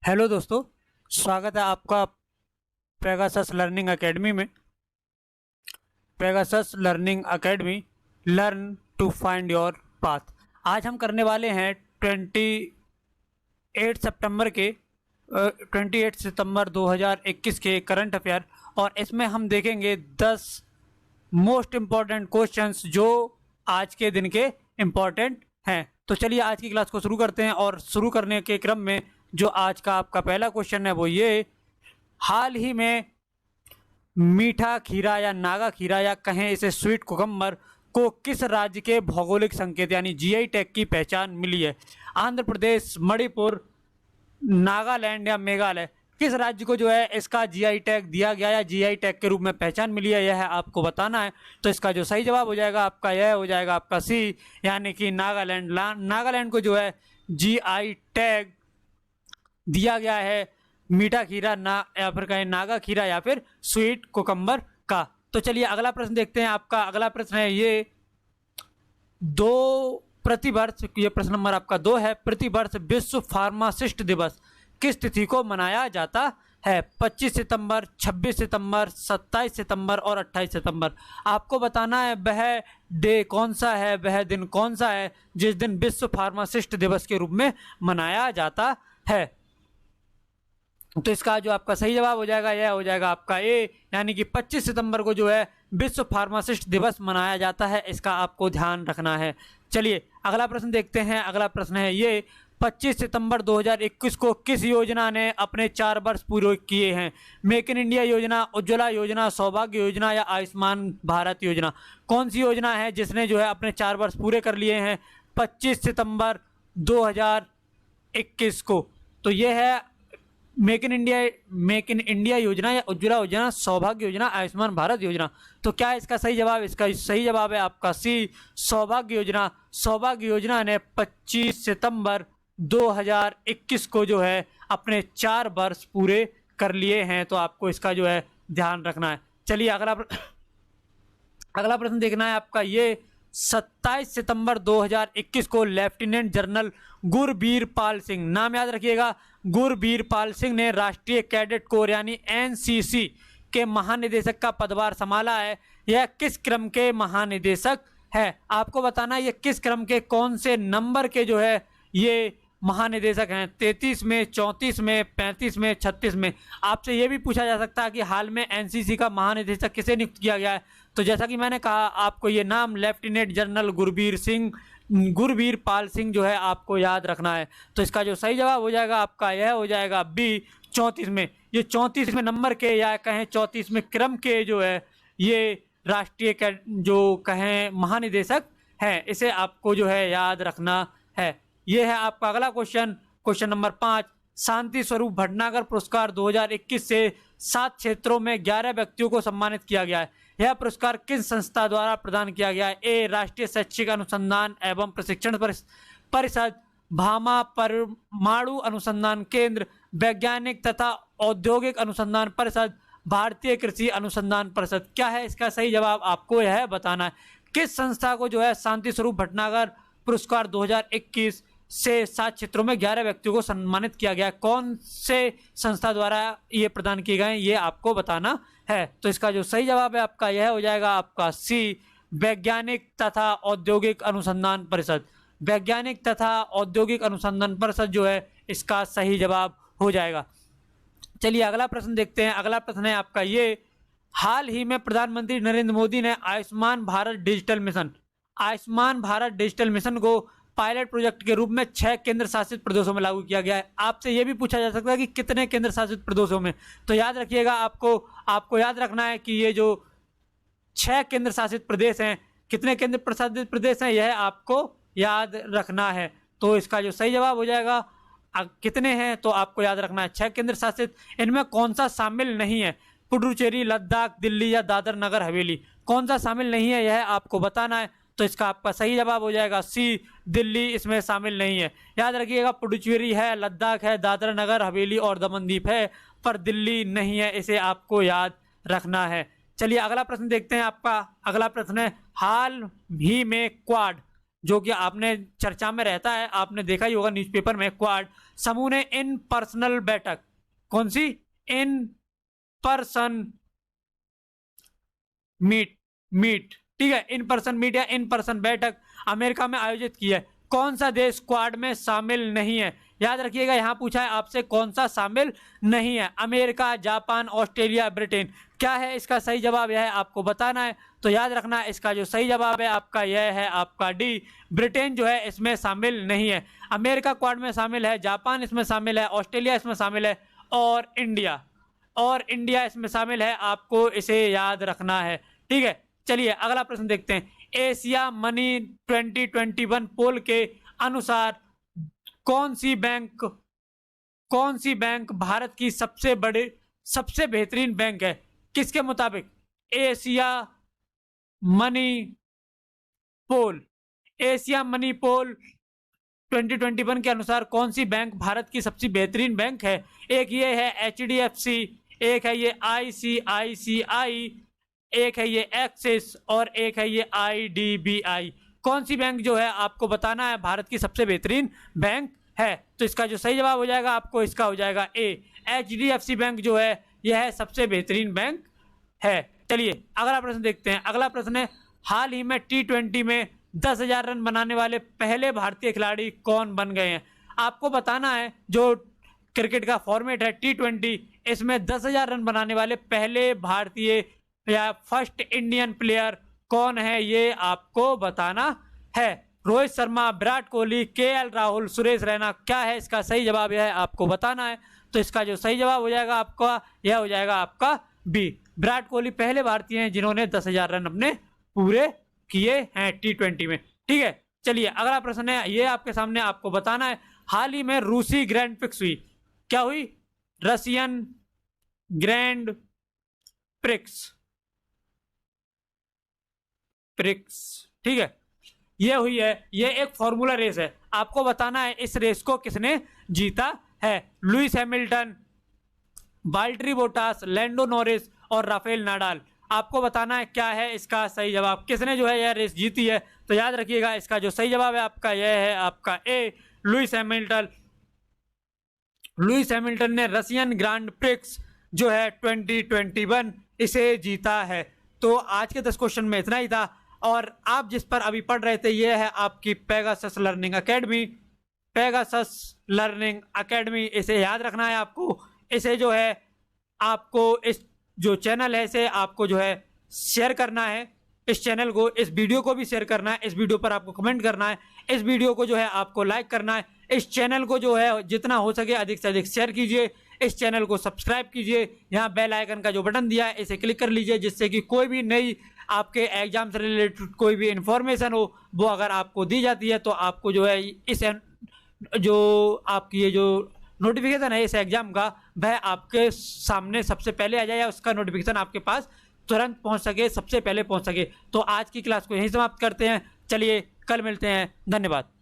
Hello दोस्तों, स्वागत है आपका पेगासस लर्निंग एकेडमी में। Pegasus Learning Academy, learn to find your path. आज हम करने वाले हैं 28 सितंबर 2021 के करंट अफेयर, और इसमें हम देखेंगे 10 मोस्ट इम्पॉर्टेंट क्वेश्चंस जो आज के दिन के इम्पॉर्टेंट हैं। तो चलिए आज की क्लास को शुरू करते हैं, और शुरू करने के क्रम में जो आज का आपका पहला क्वेश्चन है वो ये: हाल ही में मीठा खीरा या नागा खीरा या कहें इसे स्वीट कुकम्बर को किस राज्य के भौगोलिक संकेत यानी जीआई टैग की पहचान मिली है? आंध्र प्रदेश, मणिपुर, नागालैंड या मेघालय? किस राज्य को जो है इसका जीआई टैग दिया गया या जीआई टैग के रूप में पहचान मिली है, यह आपको बताना है। तो इसका जो सही जवाब हो जाएगा आपका, यह हो जाएगा आपका सी, यानी कि नागालैंड। नागालैंड को जो है जीआई टैग दिया गया है मीठा खीरा ना या फिर कहें नागा खीरा या फिर स्वीट कुकम्बर का। तो चलिए अगला प्रश्न देखते हैं। आपका अगला प्रश्न है ये: प्रतिवर्ष, ये प्रश्न नंबर आपका 2 है, प्रतिवर्ष विश्व फार्मासिस्ट दिवस किस तिथि को मनाया जाता है? 25 सितंबर, 26 सितंबर, 27 सितंबर और 28 सितंबर। आपको बताना है वह डे कौन सा है, वह दिन कौन सा है जिस दिन विश्व फार्मासिस्ट दिवस के रूप में मनाया जाता है। तो इसका जो आपका सही जवाब हो जाएगा, यह हो जाएगा आपका ए, यानी कि 25 सितंबर को जो है विश्व फार्मासिस्ट दिवस मनाया जाता है। इसका आपको ध्यान रखना है। चलिए अगला प्रश्न देखते हैं। अगला प्रश्न है ये: 25 सितंबर 2021 को किस योजना ने अपने 4 वर्ष पूरे किए हैं? मेक इन इंडिया योजना, उज्ज्वला योजना, सौभाग्य योजना या आयुष्मान भारत योजना? कौन सी योजना है जिसने जो है अपने 4 वर्ष पूरे कर लिए हैं 25 सितंबर 2021 को? तो ये है मेक इन इंडिया योजना या उज्ज्वला योजना, सौभाग्य योजना, आयुष्मान भारत योजना। तो क्या है इसका सही जवाब? इसका सही जवाब है आपका सी, सौभाग्य योजना। सौभाग्य योजना ने 25 सितंबर 2021 को जो है अपने 4 वर्ष पूरे कर लिए हैं। तो आपको इसका जो है ध्यान रखना है। चलिए अगला प्रश्न देखना है आपका ये: 27 सितंबर 2021 को लेफ्टिनेंट जनरल गुरबीर पाल सिंह, नाम याद रखिएगा, गुरबीर पाल सिंह ने राष्ट्रीय कैडेट कोर यानी एनसीसी के महानिदेशक का पदभार संभाला है। यह किस क्रम के महानिदेशक है? आपको बताना है ये किस क्रम के, कौन से नंबर के जो है ये महानिदेशक हैं। 33 में, 34 में, 35 में, 36 में। आपसे ये भी पूछा जा सकता है कि हाल में एनसीसी का महानिदेशक किसे नियुक्त किया गया है? तो जैसा कि मैंने कहा, आपको ये नाम लेफ्टिनेंट जनरल गुरबीर पाल सिंह जो है आपको याद रखना है। तो इसका जो सही जवाब हो जाएगा आपका, यह हो जाएगा बी, 34 में। ये 34वें नंबर के या कहें 34वें क्रम के जो है ये राष्ट्रीय जो कहें महानिदेशक हैं, इसे आपको जो है याद रखना है। ये है आपका अगला क्वेश्चन नंबर 5: शांति स्वरूप भटनागर पुरस्कार 2021 से 7 क्षेत्रों में 11 व्यक्तियों को सम्मानित किया गया है। यह पुरस्कार किस संस्था द्वारा प्रदान किया गया है? ए, राष्ट्रीय शैक्षिक अनुसंधान एवं प्रशिक्षण परिषद, भामा परमाणु अनुसंधान केंद्र, वैज्ञानिक तथा औद्योगिक अनुसंधान परिषद, भारतीय कृषि अनुसंधान परिषद। क्या है इसका सही जवाब? आपको यह बताना है। किस संस्था को जो है शांति स्वरूप भटनागर पुरस्कार 2021 से 7 क्षेत्रों में 11 व्यक्तियों को सम्मानित किया गया? कौन से संस्था द्वारा ये प्रदान किए गए ये आपको बताना है। तो इसका जो सही जवाब है आपका, यह हो जाएगा आपका सी, वैज्ञानिक तथा औद्योगिक अनुसंधान परिषद। वैज्ञानिक तथा औद्योगिक अनुसंधान परिषद जो है इसका सही जवाब हो जाएगा। चलिए अगला प्रश्न देखते हैं। अगला प्रश्न है आपका ये: हाल ही में प्रधानमंत्री नरेंद्र मोदी ने आयुष्मान भारत डिजिटल मिशन को पायलट प्रोजेक्ट के रूप में 6 केंद्र शासित प्रदेशों में लागू किया गया है। आपसे यह भी पूछा जा सकता है कि कितने केंद्र शासित प्रदेशों में? तो याद रखिएगा, आपको याद रखना है कि ये जो 6 केंद्र शासित प्रदेश हैं, कितने केंद्र शासित प्रदेश हैं यह आपको याद रखना है। तो इसका जो सही जवाब हो जाएगा, कितने हैं तो आपको याद रखना है 6 केंद्र शासित। इनमें कौन सा शामिल नहीं है? पुडुचेरी, लद्दाख, दिल्ली या दादर नगर हवेली? कौन सा शामिल नहीं है यह आपको बताना है। तो इसका आपका सही जवाब हो जाएगा सी, दिल्ली इसमें शामिल नहीं है। याद रखिएगा, पुडुचेरी है, लद्दाख है, दादरा नगर हवेली और दमनदीप है, पर दिल्ली नहीं है। इसे आपको याद रखना है। चलिए अगला प्रश्न देखते हैं। आपका अगला प्रश्न है: हाल ही में क्वाड, जो कि आपने चर्चा में रहता है, आपने देखा ही होगा न्यूज़पेपर में, क्वाड समूह ने इन पर्सनल बैठक, कौन सी? इन पर्सन मीट, ठीक है, इन पर्सन मीट या इन पर्सन बैठक अमेरिका में आयोजित की है। कौन सा देश क्वाड में शामिल नहीं है? याद रखिएगा, यहां पूछा है आपसे कौन सा शामिल नहीं है। America, Japan, Australia, Britain. क्या है इसका सही जवाब? यह है आपको बताना है। तो याद रखना, इसका जो सही जवाब है आपका यह है आपका डी, ब्रिटेन जो है इसमें शामिल नहीं है। अमेरिका क्वाड में शामिल है, जापान इसमें शामिल है, ऑस्ट्रेलिया इसमें शामिल है और इंडिया इसमें शामिल है। आपको इसे याद रखना है, ठीक है। चलिए अगला प्रश्न देखते हैं। एशिया मनी 2021 पोल के अनुसार कौन सी बैंक भारत की सबसे बेहतरीन बैंक है? किसके मुताबिक? एशिया मनी पोल 2021 के अनुसार कौन सी बैंक भारत की सबसे बेहतरीन बैंक है? एक ये है HDFC, एक है ये ICICI, एक है ये एक्सिस और एक है ये IDBI। कौन सी बैंक जो है आपको बताना है भारत की सबसे बेहतरीन बैंक है? तो इसका जो सही जवाब हो जाएगा आपको, इसका हो जाएगा ए, HDFC बैंक जो है यह सबसे बेहतरीन बैंक है। चलिए अगला प्रश्न देखते हैं। अगला प्रश्न है, हाल ही में T20 में 10,000 रन बनाने वाले पहले भारतीय खिलाड़ी कौन बन गए हैं? आपको बताना है जो क्रिकेट का फॉर्मेट है T20, इसमें 10,000 रन बनाने वाले पहले भारतीय या फर्स्ट इंडियन प्लेयर कौन है, ये आपको बताना है। रोहित शर्मा, विराट कोहली, KL राहुल, सुरेश रैना। क्या है इसका सही जवाब? यह है आपको बताना है। तो इसका जो सही जवाब हो जाएगा आपका, यह हो जाएगा आपका बी, विराट कोहली पहले भारतीय हैं जिन्होंने 10,000 रन अपने पूरे किए हैं T20 में, ठीक है। चलिए अगला प्रश्न है, ये आपके सामने, आपको बताना है हाल ही में रूसी ग्रैंड प्रिक्स हुई। क्या हुई? रशियन ग्रैंड प्रिक्स, ठीक है, ये हुई है। ये एक फॉर्मूला रेस है। आपको बताना है इस रेस को किसने जीता है? Lewis Hamilton, Valtteri Bottas, Lando Norris और राफेल नाडाल। आपको बताना है क्या है इसका सही जवाब, किसने जो है यह रेस जीती है। तो याद रखिएगा, इसका जो सही जवाब है आपका यह है आपका ए, लुइस हैमिल्टन ने रशियन ग्रांड प्रिक्स जो है 2021 इसे जीता है। तो आज के 10 क्वेश्चन में इतना ही था। और आप जिस पर अभी पढ़ रहे थे यह है आपकी पेगासस लर्निंग अकेडमी। इसे याद रखना है आपको। इसे जो है आपको इस जो चैनल है इसे आपको जो है शेयर करना है, इस चैनल को, इस वीडियो को भी शेयर करना है। इस वीडियो पर आपको कमेंट करना है, इस वीडियो को जो है आपको लाइक करना है। इस चैनल को जो है जितना हो सके अधिक से अधिक शेयर कीजिए। इस चैनल को सब्सक्राइब कीजिए। यहाँ बेल आइकन का जो बटन दिया है इसे क्लिक कर लीजिए, जिससे कि कोई भी नई आपके एग्जाम से रिलेटेड कोई भी इंफॉर्मेशन हो वो अगर आपको दी जाती है तो आपको जो है इस जो आपकी ये जो नोटिफिकेशन है इस एग्जाम का वह आपके सामने सबसे पहले आ जाए, या उसका नोटिफिकेशन आपके पास तुरंत पहुंच सके, सबसे पहले पहुंच सके। तो आज की क्लास को यहीं समाप्त करते हैं। चलिए कल मिलते हैं। धन्यवाद।